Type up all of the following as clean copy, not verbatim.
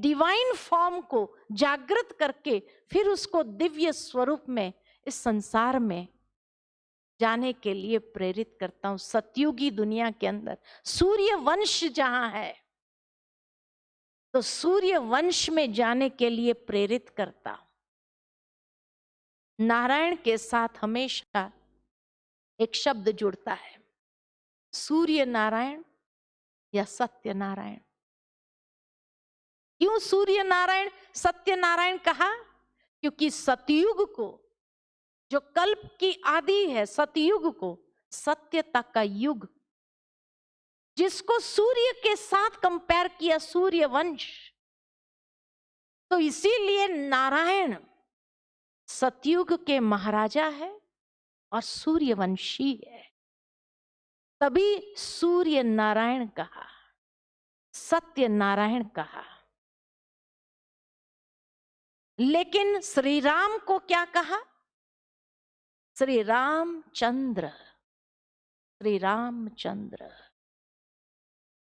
Divine form को जागृत करके फिर उसको दिव्य स्वरूप में इस संसार में जाने के लिए प्रेरित करता हूं। सतयुगी दुनिया के अंदर सूर्य वंश जहां है तो सूर्य वंश में जाने के लिए प्रेरित करता हूं। नारायण के साथ हमेशा एक शब्द जुड़ता है, सूर्य नारायण या सत्य नारायण। क्यों सूर्य नारायण सत्य नारायण कहा? क्योंकि सतयुग को, जो कल्प की आदि है, सतयुग को सत्यता का युग, जिसको सूर्य के साथ कंपेयर किया, सूर्य वंश, तो इसीलिए नारायण सतयुग के महाराजा है और सूर्यवंशी है, तभी सूर्य नारायण कहा, सत्य नारायण कहा। लेकिन श्री राम को क्या कहा? श्री रामचंद्र, श्री रामचंद्र।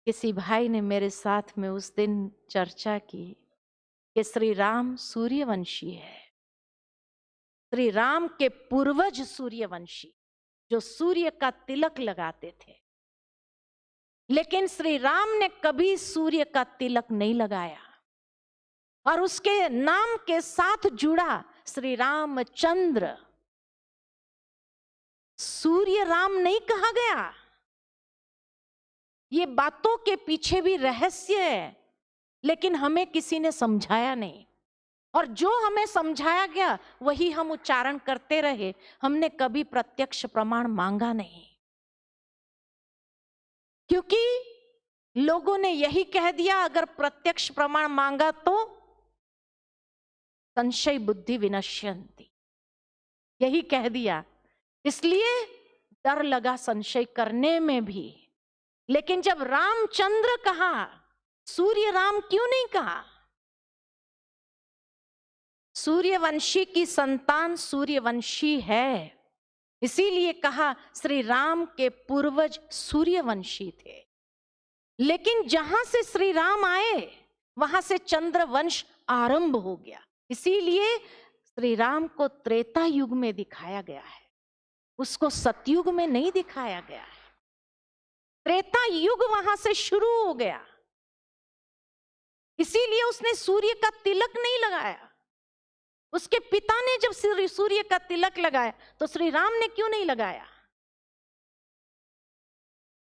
किसी भाई ने मेरे साथ में उस दिन चर्चा की कि श्री राम सूर्यवंशी है, श्री राम के पूर्वज सूर्यवंशी, जो सूर्य का तिलक लगाते थे। लेकिन श्री राम ने कभी सूर्य का तिलक नहीं लगाया और उसके नाम के साथ जुड़ा श्री रामचंद्र। सूर्य राम नहीं कहा गया। ये बातों के पीछे भी रहस्य है, लेकिन हमें किसी ने समझाया नहीं, और जो हमें समझाया गया वही हम उच्चारण करते रहे। हमने कभी प्रत्यक्ष प्रमाण मांगा नहीं, क्योंकि लोगों ने यही कह दिया, अगर प्रत्यक्ष प्रमाण मांगा तो संशय बुद्धि विनश्यन्ति, यही कह दिया। इसलिए डर लगा संशय करने में भी। लेकिन जब रामचंद्र कहा, सूर्य राम क्यों नहीं कहा? सूर्यवंशी की संतान सूर्यवंशी है, इसीलिए कहा श्री राम के पूर्वज सूर्यवंशी थे। लेकिन जहां से श्री राम आए वहां से चंद्र वंश आरंभ हो गया, इसीलिए श्री राम को त्रेता युग में दिखाया गया है, उसको सतयुग में नहीं दिखाया गया है। त्रेता युग वहां से शुरू हो गया, इसीलिए उसने सूर्य का तिलक नहीं लगाया। उसके पिता ने जब सूर्य का तिलक लगाया तो श्री राम ने क्यों नहीं लगाया?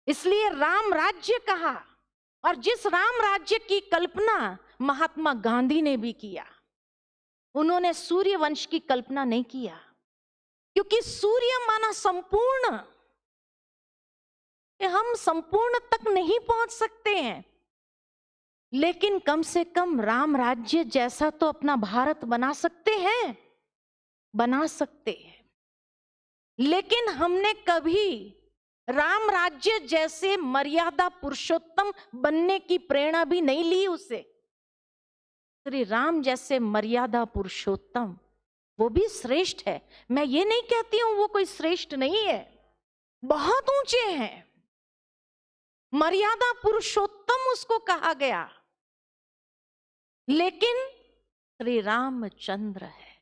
इसलिए राम राज्य कहा। और जिस राम राज्य की कल्पना महात्मा गांधी ने भी किया, उन्होंने सूर्य वंश की कल्पना नहीं किया, क्योंकि सूर्य माना संपूर्ण, हम संपूर्ण तक नहीं पहुंच सकते हैं, लेकिन कम से कम राम राज्य जैसा तो अपना भारत बना सकते हैं, बना सकते हैं। लेकिन हमने कभी राम राज्य जैसे मर्यादा पुरुषोत्तम बनने की प्रेरणा भी नहीं ली उससे। श्री राम जैसे मर्यादा पुरुषोत्तम, वो भी श्रेष्ठ है। मैं ये नहीं कहती हूं वो कोई श्रेष्ठ नहीं है, बहुत ऊंचे हैं, मर्यादा पुरुषोत्तम उसको कहा गया, लेकिन श्री रामचंद्र है।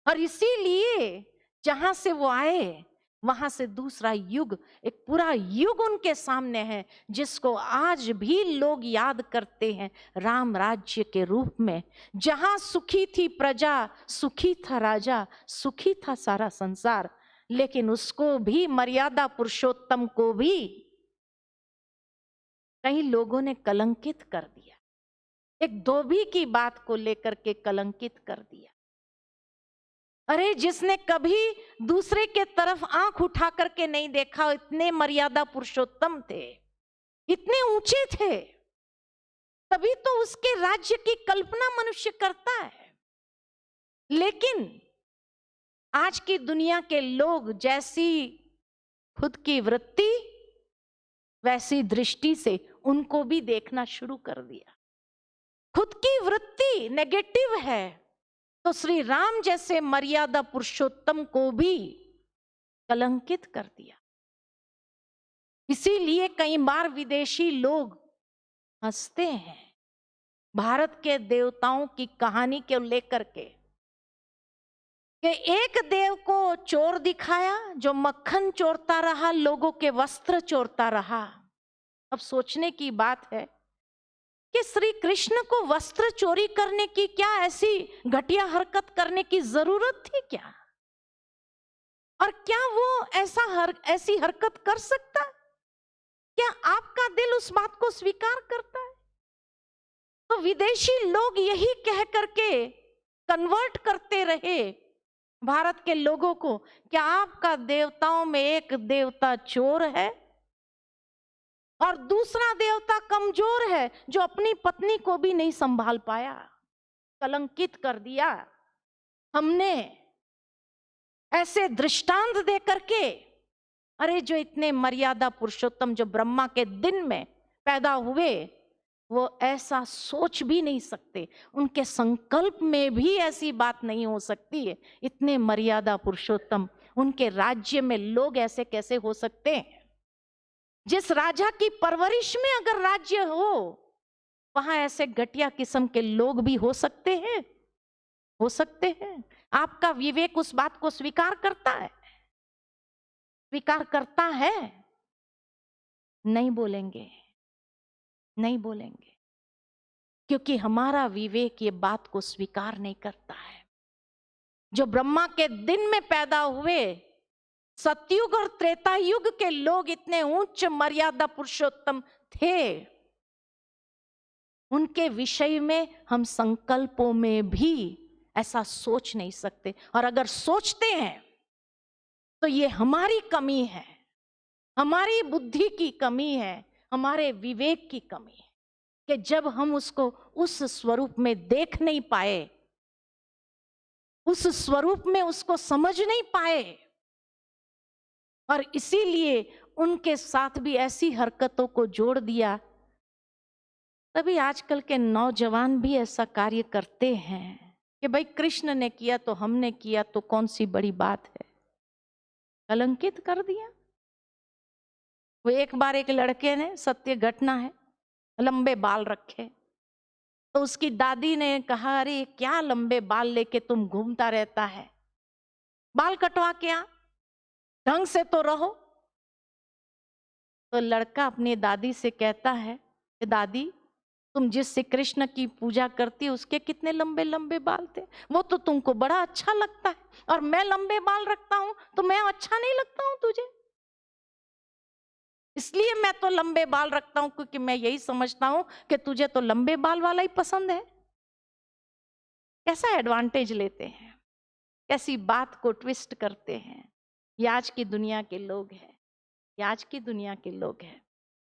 और इसीलिए जहां से वो आए वहां से दूसरा युग, एक पूरा युग उनके सामने है, जिसको आज भी लोग याद करते हैं राम राज्य के रूप में। जहां सुखी थी प्रजा, सुखी था राजा, सुखी था सारा संसार, लेकिन उसको भी, मर्यादा पुरुषोत्तम को भी कई लोगों ने कलंकित कर दिया, एक धोबी की बात को लेकर के कलंकित कर दिया। अरे जिसने कभी दूसरे के तरफ आंख उठा करके नहीं देखा, इतने मर्यादा पुरुषोत्तम थे, इतने ऊंचे थे, तभी तो उसके राज्य की कल्पना मनुष्य करता है। लेकिन आज की दुनिया के लोग जैसी खुद की वृत्ति वैसी दृष्टि से उनको भी देखना शुरू कर दिया। खुद की वृत्ति नेगेटिव है तो श्री राम जैसे मर्यादा पुरुषोत्तम को भी कलंकित कर दिया। इसीलिए कई बार विदेशी लोग हंसते हैं भारत के देवताओं की कहानी को लेकर के, कि एक देव को चोर दिखाया जो मक्खन चोरता रहा, लोगों के वस्त्र चोरता रहा। अब सोचने की बात है कि श्री कृष्ण को वस्त्र चोरी करने की क्या ऐसी घटिया हरकत करने की जरूरत थी क्या? और क्या वो ऐसी हरकत कर सकता? क्या आपका दिल उस बात को स्वीकार करता है? तो विदेशी लोग यही कह करके कन्वर्ट करते रहे भारत के लोगों को, क्या आपका देवताओं में एक देवता चोर है और दूसरा देवता कमजोर है जो अपनी पत्नी को भी नहीं संभाल पाया। कलंकित कर दिया हमने ऐसे दृष्टांत दे करके। अरे जो इतने मर्यादा पुरुषोत्तम जो ब्रह्मा के दिन में पैदा हुए, वो ऐसा सोच भी नहीं सकते, उनके संकल्प में भी ऐसी बात नहीं हो सकती है। इतने मर्यादा पुरुषोत्तम उनके राज्य में लोग ऐसे कैसे हो सकते हैं? जिस राजा की परवरिश में अगर राज्य हो, वहां ऐसे घटिया किस्म के लोग भी हो सकते हैं, हो सकते हैं। आपका विवेक उस बात को स्वीकार करता है? स्वीकार करता है? नहीं बोलेंगे, नहीं बोलेंगे, क्योंकि हमारा विवेक ये बात को स्वीकार नहीं करता है। जो ब्रह्मा के दिन में पैदा हुए, सतयुग और त्रेता युग के लोग इतने उच्च मर्यादा पुरुषोत्तम थे, उनके विषय में हम संकल्पों में भी ऐसा सोच नहीं सकते। और अगर सोचते हैं तो ये हमारी कमी है, हमारी बुद्धि की कमी है, हमारे विवेक की कमी है, कि जब हम उसको उस स्वरूप में देख नहीं पाए, उस स्वरूप में उसको समझ नहीं पाए, और इसीलिए उनके साथ भी ऐसी हरकतों को जोड़ दिया। तभी आजकल के नौजवान भी ऐसा कार्य करते हैं कि भाई कृष्ण ने किया तो हमने किया, तो कौन सी बड़ी बात है। कलंकित कर दिया। वो एक बार एक लड़के ने, सत्य घटना है, लंबे बाल रखे, तो उसकी दादी ने कहा, अरे क्या लंबे बाल लेके तुम घूमता रहता है, बाल कटवा के आ, ढंग से तो रहो। तो लड़का अपनी दादी से कहता है कि दादी, तुम जिससे कृष्ण की पूजा करती है उसके कितने लंबे लंबे बाल थे, वो तो तुमको बड़ा अच्छा लगता है, और मैं लंबे बाल रखता हूं तो मैं अच्छा नहीं लगता हूं तुझे, इसलिए मैं तो लंबे बाल रखता हूं, क्योंकि मैं यही समझता हूं कि तुझे तो लंबे बाल वाला ही पसंद है। कैसा एडवांटेज लेते हैं, कैसी बात को ट्विस्ट करते हैं। ये आज की दुनिया के लोग हैं, ये आज की दुनिया के लोग हैं।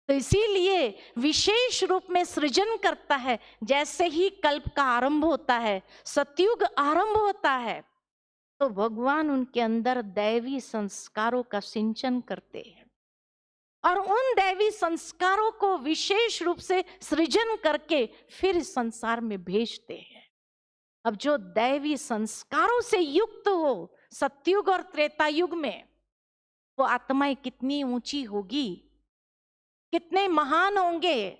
तो इसीलिए विशेष रूप में सृजन करता है। जैसे ही कल्प का आरंभ होता है, सतयुग आरंभ होता है, तो भगवान उनके अंदर दैवी संस्कारों का सिंचन करते हैं, और उन दैवी संस्कारों को विशेष रूप से सृजन करके फिर इस संसार में भेजते हैं। अब जो दैवी संस्कारों से युक्त हो सतयुग और त्रेता युग में, वो आत्माएं कितनी ऊंची होगी, कितने महान होंगे।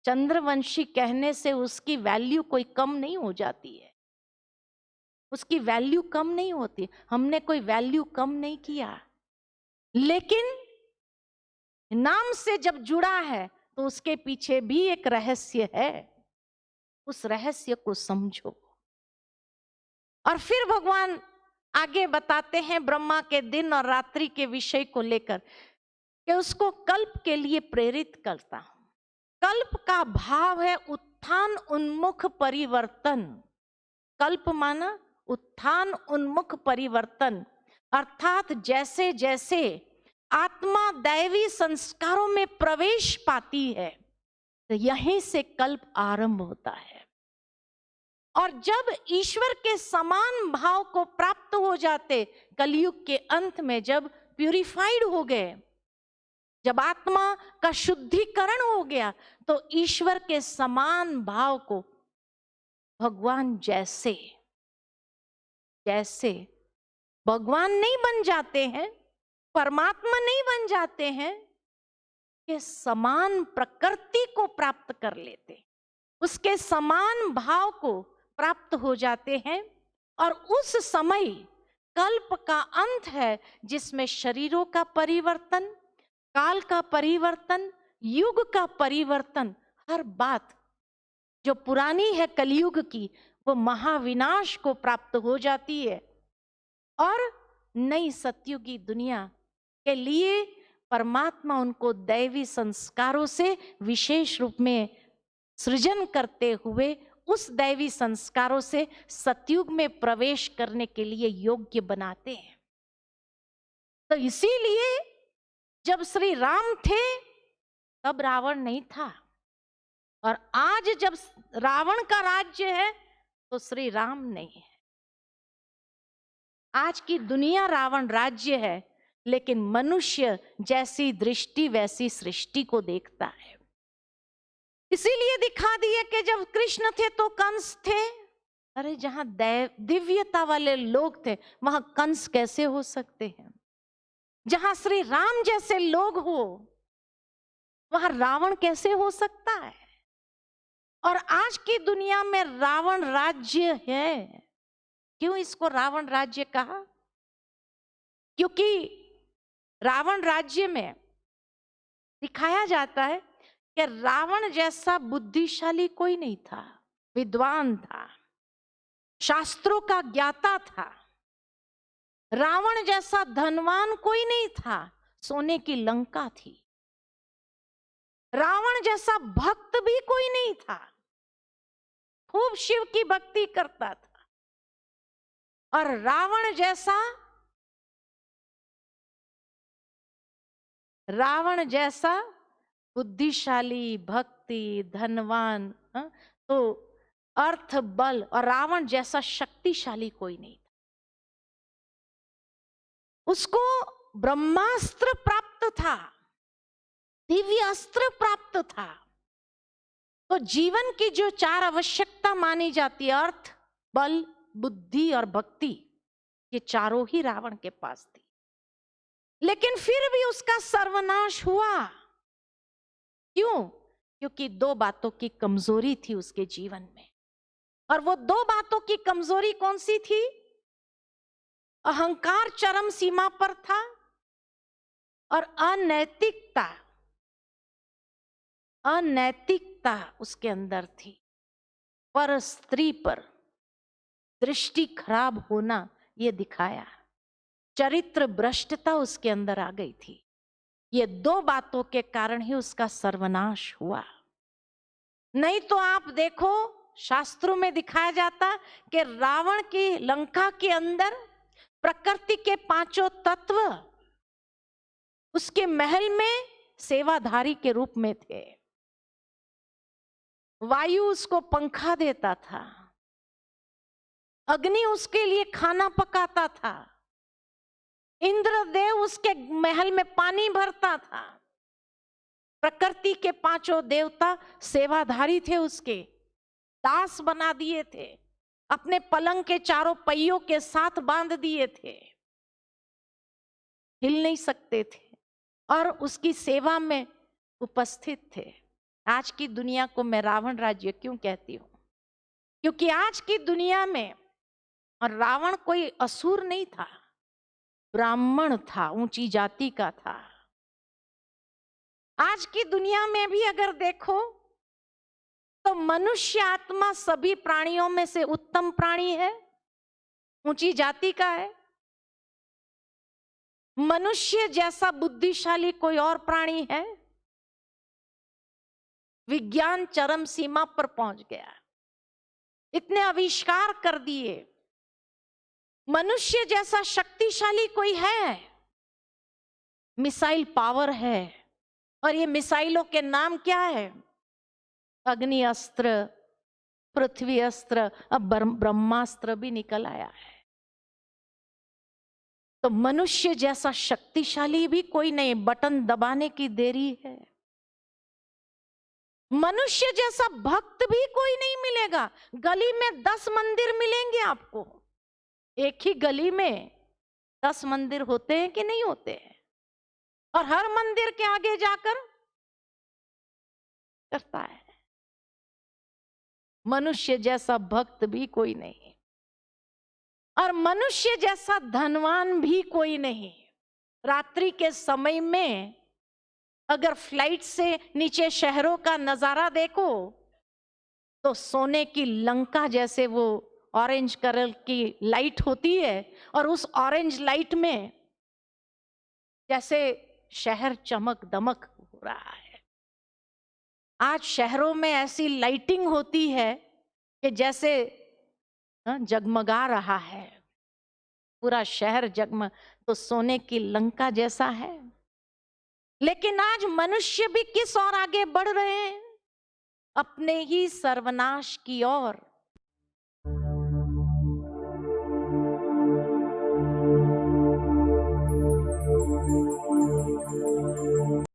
चंद्रवंशी कहने से उसकी वैल्यू कोई कम नहीं हो जाती है, उसकी वैल्यू कम नहीं होती। हमने कोई वैल्यू कम नहीं किया, लेकिन नाम से जब जुड़ा है तो उसके पीछे भी एक रहस्य है, उस रहस्य को समझो। और फिर भगवान आगे बताते हैं ब्रह्मा के दिन और रात्रि के विषय को लेकर, कि उसको कल्प के लिए प्रेरित करता हूं। कल्प का भाव है उत्थान उन्मुख परिवर्तन। कल्प माना उत्थान उन्मुख परिवर्तन, अर्थात जैसे जैसे आत्मा दैवी संस्कारों में प्रवेश पाती है, तो यहीं से कल्प आरंभ होता है। और जब ईश्वर के समान भाव को प्राप्त हो जाते, कलयुग के अंत में जब प्यूरिफाइड हो गए, जब आत्मा का शुद्धिकरण हो गया, तो ईश्वर के समान भाव को भगवान जैसे जैसे भगवान नहीं बन जाते हैं, परमात्मा नहीं बन जाते हैं, के समान प्रकृति को प्राप्त कर लेते हैं, उसके समान भाव को प्राप्त हो जाते हैं। और उस समय कल्प का अंत है जिसमें शरीरों का परिवर्तन, काल का परिवर्तन, युग का परिवर्तन, हर बात जो पुरानी है कलयुग की वो महाविनाश को प्राप्त हो जाती है। और नई सतयुगी दुनिया के लिए परमात्मा उनको दैवी संस्कारों से विशेष रूप में सृजन करते हुए उस दैवी संस्कारों से सतयुग में प्रवेश करने के लिए योग्य बनाते हैं। तो इसीलिए जब श्री राम थे तब रावण नहीं था, और आज जब रावण का राज्य है तो श्री राम नहीं है। आज की दुनिया रावण राज्य है, लेकिन मनुष्य जैसी दृष्टि वैसी सृष्टि को देखता है। इसीलिए दिखा दिए कि जब कृष्ण थे तो कंस थे। अरे जहां दिव्यता वाले लोग थे वहां कंस कैसे हो सकते हैं? जहां श्री राम जैसे लोग हो वहां रावण कैसे हो सकता है? और आज की दुनिया में रावण राज्य है। क्यों इसको रावण राज्य कहा? क्योंकि रावण राज्य में दिखाया जाता है कि रावण जैसा बुद्धिशाली कोई नहीं था, विद्वान था, शास्त्रों का ज्ञाता था। रावण जैसा धनवान कोई नहीं था, सोने की लंका थी। रावण जैसा भक्त भी कोई नहीं था, खूब शिव की भक्ति करता था। और रावण जैसा बुद्धिशाली, भक्ति, धनवान, तो अर्थ, बल, और रावण जैसा शक्तिशाली कोई नहीं था। उसको ब्रह्मास्त्र प्राप्त था, दिव्य अस्त्र प्राप्त था। तो जीवन की जो 4 आवश्यकता मानी जाती है, अर्थ, बल, बुद्धि और भक्ति, ये चारों ही रावण के पास थी। लेकिन फिर भी उसका सर्वनाश हुआ। क्यों? क्योंकि 2 बातों की कमजोरी थी उसके जीवन में। और वो 2 बातों की कमजोरी कौन सी थी? अहंकार चरम सीमा पर था और अनैतिकता उसके अंदर थी। पर स्त्री पर दृष्टि खराब होना ये दिखाया, चरित्र भ्रष्टता उसके अंदर आ गई थी। ये 2 बातों के कारण ही उसका सर्वनाश हुआ। नहीं तो आप देखो, शास्त्रों में दिखाया जाता कि रावण की लंका के अंदर प्रकृति के 5 तत्व उसके महल में सेवाधारी के रूप में थे। वायु उसको पंखा देता था, अग्नि उसके लिए खाना पकाता था, इंद्रदेव उसके महल में पानी भरता था। प्रकृति के 5 देवता सेवाधारी थे, उसके दास बना दिए थे, अपने पलंग के 4 पहियों के साथ बांध दिए थे, हिल नहीं सकते थे और उसकी सेवा में उपस्थित थे। आज की दुनिया को मैं रावण राज्य क्यों कहती हूं? क्योंकि आज की दुनिया में, और रावण कोई असुर नहीं था, ब्राह्मण था, ऊंची जाति का था। आज की दुनिया में भी अगर देखो तो मनुष्य आत्मा सभी प्राणियों में से उत्तम प्राणी है, ऊंची जाति का है। मनुष्य जैसा बुद्धिशाली कोई और प्राणी है? विज्ञान चरम सीमा पर पहुंच गया, इतने आविष्कार कर दिए। मनुष्य जैसा शक्तिशाली कोई है? मिसाइल पावर है, और ये मिसाइलों के नाम क्या है? अग्नि अस्त्र, पृथ्वी अस्त्र, अब ब्रह्मास्त्र भी निकल आया है। तो मनुष्य जैसा शक्तिशाली भी कोई नहीं, बटन दबाने की देरी है। मनुष्य जैसा भक्त भी कोई नहीं मिलेगा। गली में 10 मंदिर मिलेंगे आपको, एक ही गली में 10 मंदिर होते हैं कि नहीं होते हैं? और हर मंदिर के आगे जाकर करता है। मनुष्य जैसा भक्त भी कोई नहीं और मनुष्य जैसा धनवान भी कोई नहीं। रात्रि के समय में अगर फ्लाइट से नीचे शहरों का नजारा देखो तो सोने की लंका जैसे वो ऑरेंज कलर की लाइट होती है और उस ऑरेंज लाइट में जैसे शहर चमक दमक हो रहा है। आज शहरों में ऐसी लाइटिंग होती है कि जैसे जगमगा रहा है पूरा शहर, जगमग तो सोने की लंका जैसा है। लेकिन आज मनुष्य भी किस ओर आगे बढ़ रहे हैं? अपने ही सर्वनाश की ओर।